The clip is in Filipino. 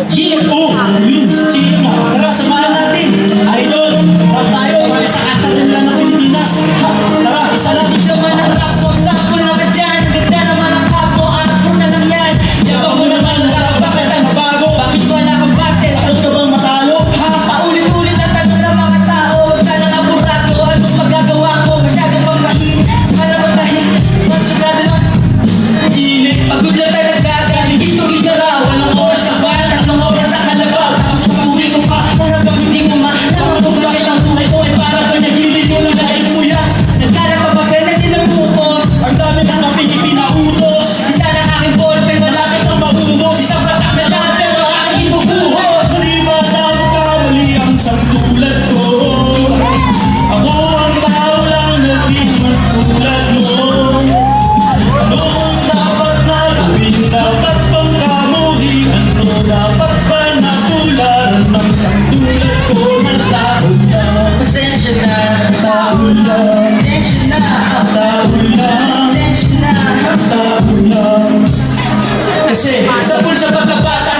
Gino! Oh! Yun! Si Gino! Tara, samahan natin! Idol! Huwag tayo! Para sa kasalan lang ng Pilipinas! Ha! Tara! Isa lang! Isa man ang tapo na ba dyan? Ganda naman ang kapo, anak mo na lang yan. Yawa mo naman! Bakit ang bago? Bakit wala kang battle? Takot ka bang matalo? Ha? Paulit-ulit ang tanong ng mga tao. Sana nga burato, anong magagawa ko? Masyado bang mainit? Para mo dahil masyado lang init. Pagod na talaga, dahil dito igara. Walang oras sa bayan, tatlong oras sa kalabaw. Tapos pag-uwi mo pa, para bang hindi mo Tama kung bakit ang buhay ko ay para ba nagilid ko lang dahil kuya? nagkala pa ba na din ang bukos? Ang dami ng kape di pinautos! Sita ng aking ballpen, Malapit ang maubos! Isang patak na lang pero aking ibubuhos! Mali ba na magkamali ang sangtulad ko? Ako ang tao lang na di matulad mo. Anong dapat na gawin? Dapat bang kamuhi? Ano dapat ba natularan ng sangtulad ko? Na tao lang, pasensya na, tao lang, pasensya na, tao lang, pasensya na. tao lang. Kasi sa pagkabata